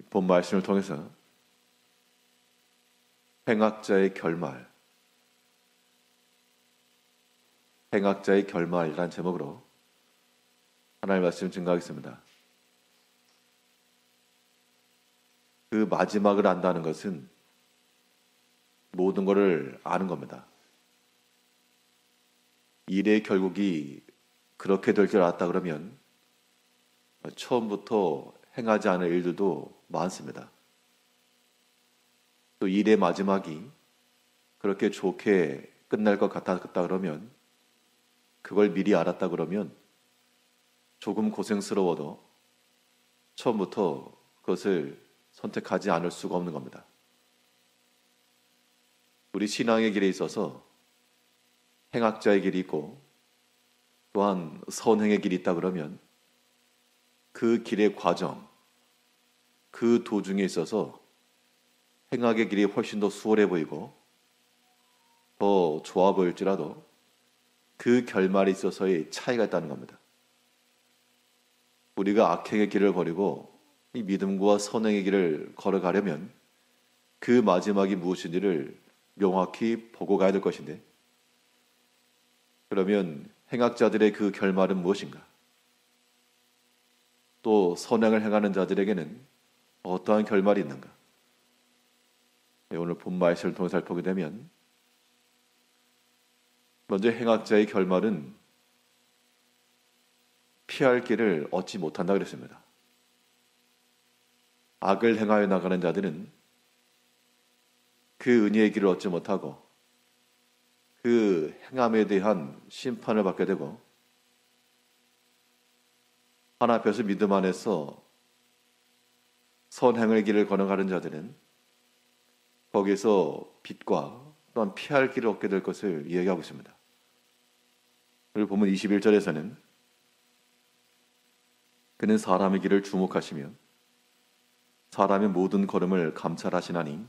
본 말씀을 통해서 행악자의 결말, 행악자의 결말이란 제목으로 하나님의 말씀을 증거하겠습니다. 그 마지막을 안다는 것은 모든 것을 아는 겁니다. 일의 결국이 그렇게 될 줄 알았다 그러면 처음부터 행하지 않을 일들도 많습니다. 또 일의 마지막이 그렇게 좋게 끝날 것 같았다 그러면, 그걸 미리 알았다 그러면 조금 고생스러워도 처음부터 그것을 선택하지 않을 수가 없는 겁니다. 우리 신앙의 길에 있어서 행악자의 길이 있고 또한 선행의 길이 있다 그러면 그 길의 과정, 그 도중에 있어서 행악의 길이 훨씬 더 수월해 보이고 더 좋아 보일지라도 그 결말에 있어서의 차이가 있다는 겁니다. 우리가 악행의 길을 버리고 이 믿음과 선행의 길을 걸어가려면 그 마지막이 무엇인지를 명확히 보고 가야 될 것인데, 그러면 행악자들의 그 결말은 무엇인가? 또 선행을 행하는 자들에게는 어떠한 결말이 있는가? 오늘 본 말씀을 통해 살펴보게 되면, 먼저 행악자의 결말은 피할 길을 얻지 못한다 그랬습니다. 악을 행하여 나가는 자들은 그 은혜의 길을 얻지 못하고 그 행함에 대한 심판을 받게 되고, 하나님 앞에서 믿음 안에서 선행의 길을 걸어가는 자들은 거기서 빛과 또한 피할 길을 얻게 될 것을 이야기하고 있습니다. 그리고 보면 21절에서는 그는 사람의 길을 주목하시며 사람의 모든 걸음을 감찰하시나니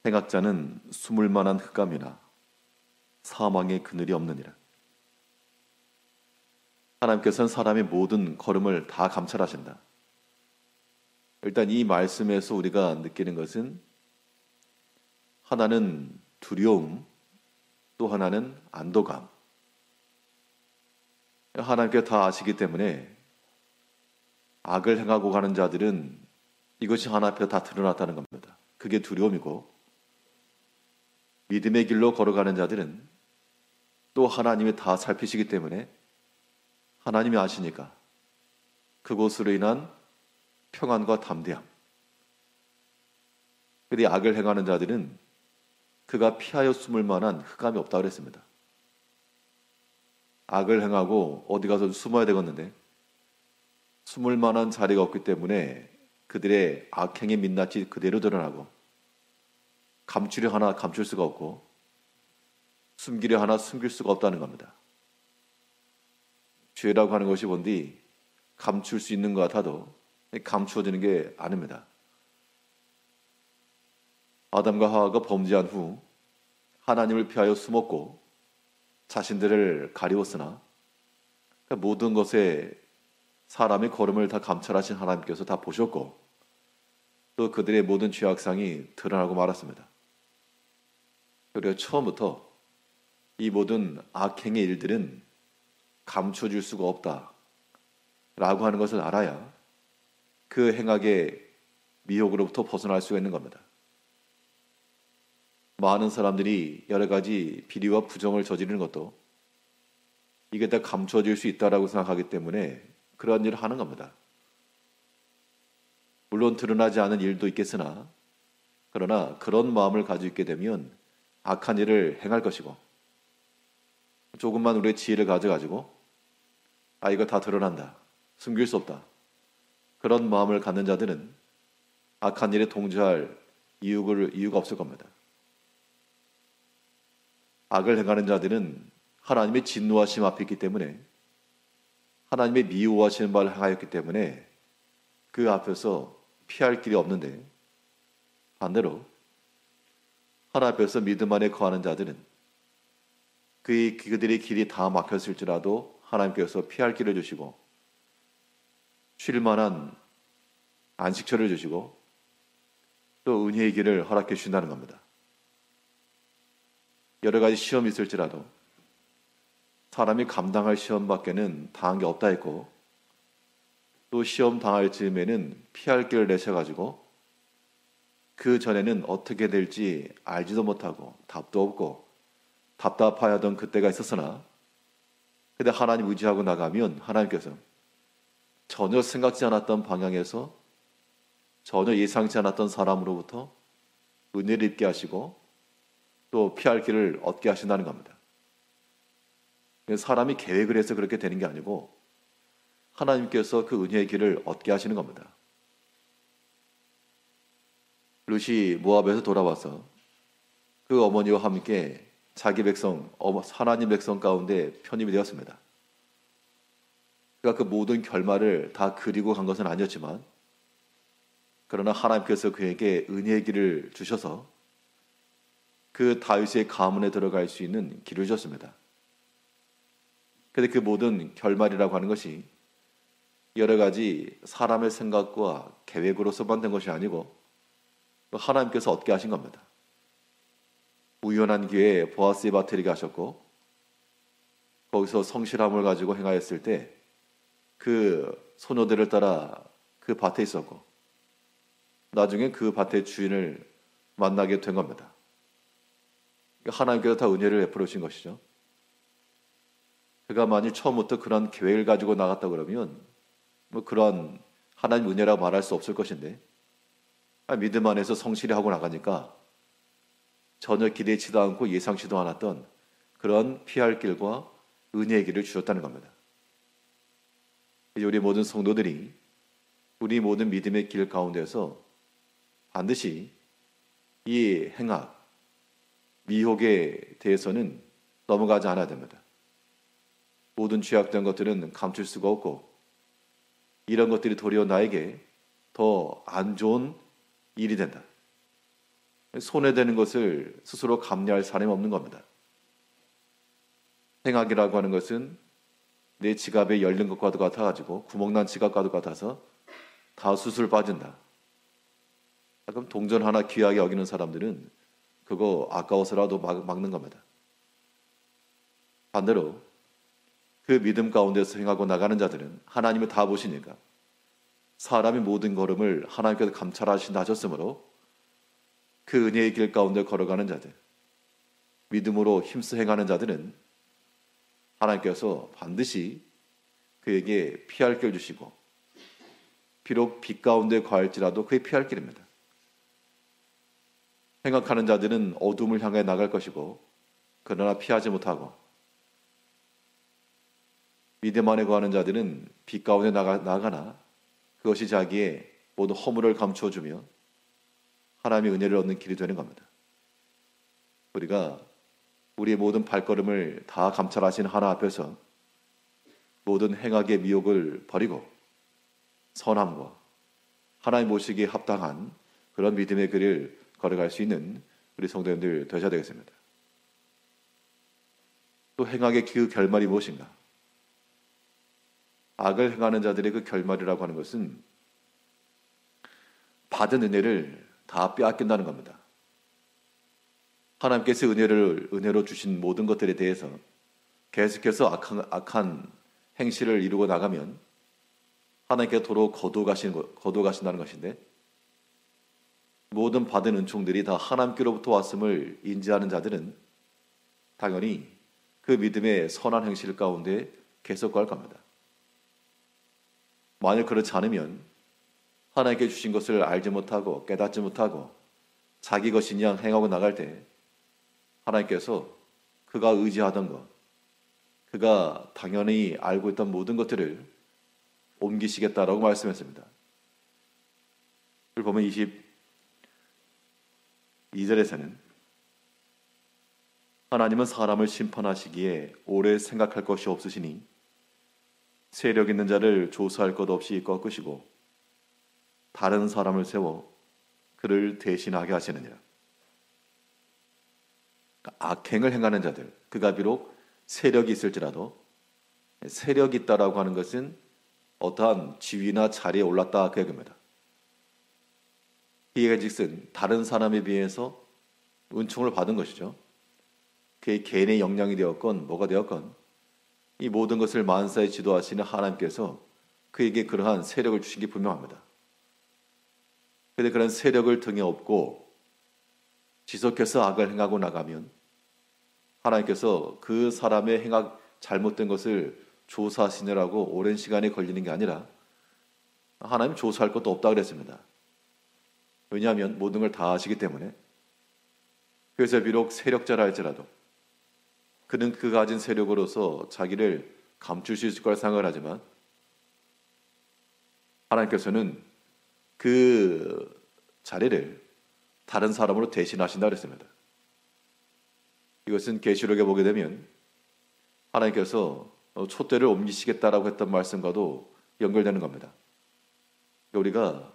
행악자는 숨을 만한 흑암이나 사망의 그늘이 없느니라. 하나님께서는 사람의 모든 걸음을 다 감찰하신다. 일단 이 말씀에서 우리가 느끼는 것은, 하나는 두려움, 또 하나는 안도감. 하나님께 다 아시기 때문에 악을 행하고 가는 자들은 이것이 하나님 앞에 다 드러났다는 겁니다. 그게 두려움이고, 믿음의 길로 걸어가는 자들은 또 하나님이 다 살피시기 때문에 하나님이 아시니까 그곳으로 인한 평안과 담대함. 그런데 악을 행하는 자들은 그가 피하여 숨을 만한 흑암이 없다고 그랬습니다. 악을 행하고 어디 가서 숨어야 되겠는데 숨을 만한 자리가 없기 때문에 그들의 악행의 민낯이 그대로 드러나고, 감추려 하나 감출 수가 없고 숨기려 하나 숨길 수가 없다는 겁니다. 죄라고 하는 것이 뭔디 감출 수 있는 것 같아도 감추어지는 게 아닙니다. 아담과 하와가 범죄한 후 하나님을 피하여 숨었고 자신들을 가리웠으나 모든 것에 사람의 걸음을 다 감찰하신 하나님께서 다 보셨고 또 그들의 모든 죄악상이 드러나고 말았습니다. 그리고 처음부터 이 모든 악행의 일들은 감춰질 수가 없다 라고 하는 것을 알아야 그 행악의 미혹으로부터 벗어날 수가 있는 겁니다. 많은 사람들이 여러 가지 비리와 부정을 저지르는 것도 이게 다 감춰질 수 있다라고 생각하기 때문에 그러한 일을 하는 겁니다. 물론 드러나지 않은 일도 있겠으나, 그러나 그런 마음을 가지고 있게 되면 악한 일을 행할 것이고, 조금만 우리의 지혜를 가져가지고 이거 다 드러난다, 숨길 수 없다, 그런 마음을 갖는 자들은 악한 일에 동조할 이유가 없을 겁니다. 악을 행하는 자들은 하나님의 진노하심 앞에 있기 때문에, 하나님의 미워하시는 바를 행하였기 때문에 그 앞에서 피할 길이 없는데, 반대로 하나님 앞에서 믿음 안에 거하는 자들은 그들의 길이 다 막혔을지라도 하나님께서 피할 길을 주시고 쉴 만한 안식처를 주시고 또 은혜의 길을 허락해 주신다는 겁니다. 여러 가지 시험이 있을지라도 사람이 감당할 시험밖에는 당한 게 없다 했고, 또 시험 당할 즈음에는 피할 길을 내셔가지고 그 전에는 어떻게 될지 알지도 못하고 답도 없고 답답하던 그때가 있었으나, 근데 하나님 의지하고 나가면 하나님께서 전혀 생각지 않았던 방향에서 전혀 예상치 않았던 사람으로부터 은혜를 입게 하시고 또 피할 길을 얻게 하신다는 겁니다. 사람이 계획을 해서 그렇게 되는 게 아니고 하나님께서 그 은혜의 길을 얻게 하시는 겁니다. 룻이 모압에서 돌아와서 그 어머니와 함께 자기 백성, 하나님 백성 가운데 편입이 되었습니다. 그가 그 모든 결말을 다 그리고 간 것은 아니었지만, 그러나 하나님께서 그에게 은혜의 길을 주셔서 그 다윗의 가문에 들어갈 수 있는 길을 주셨습니다. 그런데 그 모든 결말이라고 하는 것이 여러 가지 사람의 생각과 계획으로서만 된 것이 아니고 하나님께서 얻게 하신 겁니다. 우연한 기회에 보아스의 밭을 이게 하셨고, 거기서 성실함을 가지고 행하였을 때 그 소녀들을 따라 그 밭에 있었고, 나중에 그 밭의 주인을 만나게 된 겁니다. 하나님께서 다 은혜를 베풀어 주신 것이죠. 그가 만일 처음부터 그런 계획을 가지고 나갔다 그러면 그런 하나님 은혜라고 말할 수 없을 것인데, 믿음 안에서 성실히 하고 나가니까 전혀 기대치도 않고 예상치도 않았던 그런 피할 길과 은혜의 길을 주셨다는 겁니다. 이제 우리 모든 성도들이 우리 모든 믿음의 길 가운데서 반드시 이 행악, 미혹에 대해서는 넘어가지 않아야 됩니다. 모든 죄악된 것들은 감출 수가 없고, 이런 것들이 도리어 나에게 더 안 좋은 일이 된다. 손해되는 것을 스스로 감내할 사람이 없는 겁니다. 행악이라고 하는 것은 내 지갑에 열린 것과도 같아가지고 구멍난 지갑과도 같아서 다 수술 빠진다. 그럼 동전 하나 귀하게 여기는 사람들은 그거 아까워서라도 막는 겁니다. 반대로 그 믿음 가운데서 행하고 나가는 자들은 하나님을 다 보시니까 사람의 모든 걸음을 하나님께서 감찰하신다 하셨으므로 그 은혜의 길 가운데 걸어가는 자들, 믿음으로 힘써 행하는 자들은 하나님께서 반드시 그에게 피할 길 주시고, 비록 빛 가운데 거할지라도 그의 피할 길입니다. 생각하는 자들은 어둠을 향해 나갈 것이고, 그러나 피하지 못하고, 믿음 안에 거하는 자들은 빛 가운데 나가나 그것이 자기의 모든 허물을 감추어주며 하나님의 은혜를 얻는 길이 되는 겁니다. 우리가 우리의 모든 발걸음을 다 감찰하신 하나 앞에서 모든 행악의 미혹을 버리고 선함과 하나님 모시기에 합당한 그런 믿음의 길을 걸어갈 수 있는 우리 성도님들 되셔야 되겠습니다. 또 행악의 그 결말이 무엇인가? 악을 행하는 자들의 그 결말이라고 하는 것은 받은 은혜를 다 빼앗긴다는 겁니다. 하나님께서 은혜로 주신 모든 것들에 대해서 계속해서 악한 행실을 이루고 나가면 하나님께서 도로 거두어가신다는 것인데, 모든 받은 은총들이 다 하나님께로부터 왔음을 인지하는 자들은 당연히 그 믿음의 선한 행실 가운데 계속 갈 겁니다. 만약 그렇지 않으면 하나님께 주신 것을 알지 못하고 깨닫지 못하고 자기 것인 양 행하고 나갈 때 하나님께서 그가 의지하던 것, 그가 당연히 알고 있던 모든 것들을 옮기시겠다라고 말씀했습니다. 그걸 보면 22절에서는 하나님은 사람을 심판하시기에 오래 생각할 것이 없으시니 세력 있는 자를 조사할 것 없이 꺾으시고 다른 사람을 세워 그를 대신하게 하시느니라. 악행을 행하는 자들, 그가 비록 세력이 있을지라도, 세력이 있다라고 하는 것은 어떠한 지위나 자리에 올랐다 그 얘기입니다. 희귀직슨 다른 사람에 비해서 은총을 받은 것이죠. 그의 개인의 역량이 되었건 뭐가 되었건 이 모든 것을 만사에 지도하시는 하나님께서 그에게 그러한 세력을 주신 게 분명합니다. 그런데 그런 세력을 등에 업고 지속해서 악을 행하고 나가면 하나님께서 그 사람의 잘못된 것을 조사하시느라고 오랜 시간이 걸리는 게 아니라 하나님 조사할 것도 없다 그랬습니다. 왜냐하면 모든 걸 다 아시기 때문에. 그래서 비록 세력자라 할지라도 그는 그 가진 세력으로서 자기를 감출 수 있을 거라 생각을 하지만 하나님께서는 그 자리를 다른 사람으로 대신하신다 그랬습니다. 이것은 계시록에 보게 되면 하나님께서 촛대를 옮기시겠다라고 했던 말씀과도 연결되는 겁니다. 우리가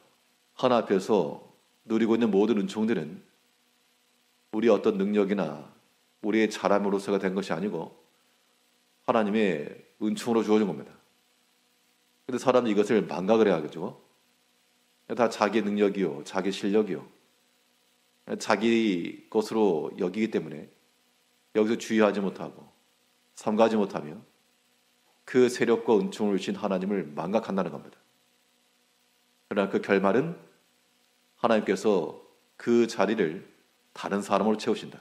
하나님 앞에서 누리고 있는 모든 은총들은 우리의 어떤 능력이나 우리의 잘함으로서가 된 것이 아니고 하나님의 은총으로 주어진 겁니다. 그런데 사람은 이것을 망각을 해야겠죠. 다 자기 능력이요, 자기 실력이요, 자기 것으로 여기기 때문에 여기서 주의하지 못하고 삼가하지 못하며 그 세력과 은총을 주신 하나님을 망각한다는 겁니다. 그러나 그 결말은 하나님께서 그 자리를 다른 사람으로 채우신다.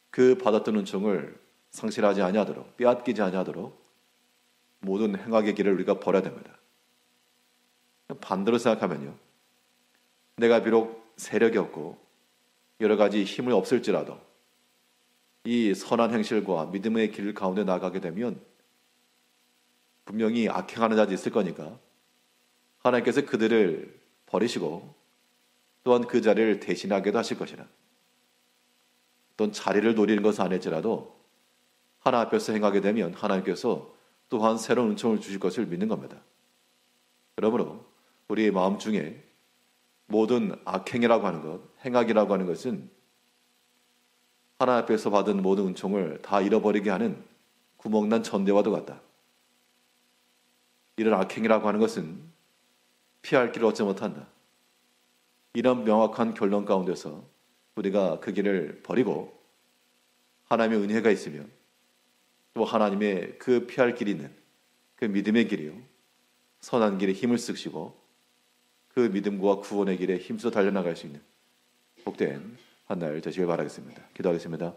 그 받았던 은총을 상실하지 아니하도록, 빼앗기지 아니하도록 모든 행악의 길을 우리가 버려야 됩니다. 반대로 생각하면요, 내가 비록 세력이 없고 여러 가지 힘이 없을지라도 이 선한 행실과 믿음의 길 가운데 나가게 되면 분명히 악행하는 자들이 있을 거니까 하나님께서 그들을 버리시고 또한 그 자리를 대신하게도 하실 것이라. 또는 자리를 노리는 것은 아닐지라도 하나님 앞에서 행하게 되면 하나님께서 또한 새로운 은총을 주실 것을 믿는 겁니다. 그러므로 우리의 마음 중에 모든 악행이라고 하는 것, 행악이라고 하는 것은 하나님 앞에서 받은 모든 은총을 다 잃어버리게 하는 구멍난 전대와도 같다. 이런 악행이라고 하는 것은 피할 길을 얻지 못한다. 이런 명확한 결론 가운데서 우리가 그 길을 버리고 하나님의 은혜가 있으면 또 하나님의 그 피할 길이 있는 그 믿음의 길이요, 선한 길에 힘을 쓰시고 그 믿음과 구원의 길에 힘써 달려나갈 수 있는 복된 한 날 되시길 바라겠습니다. 기도하겠습니다.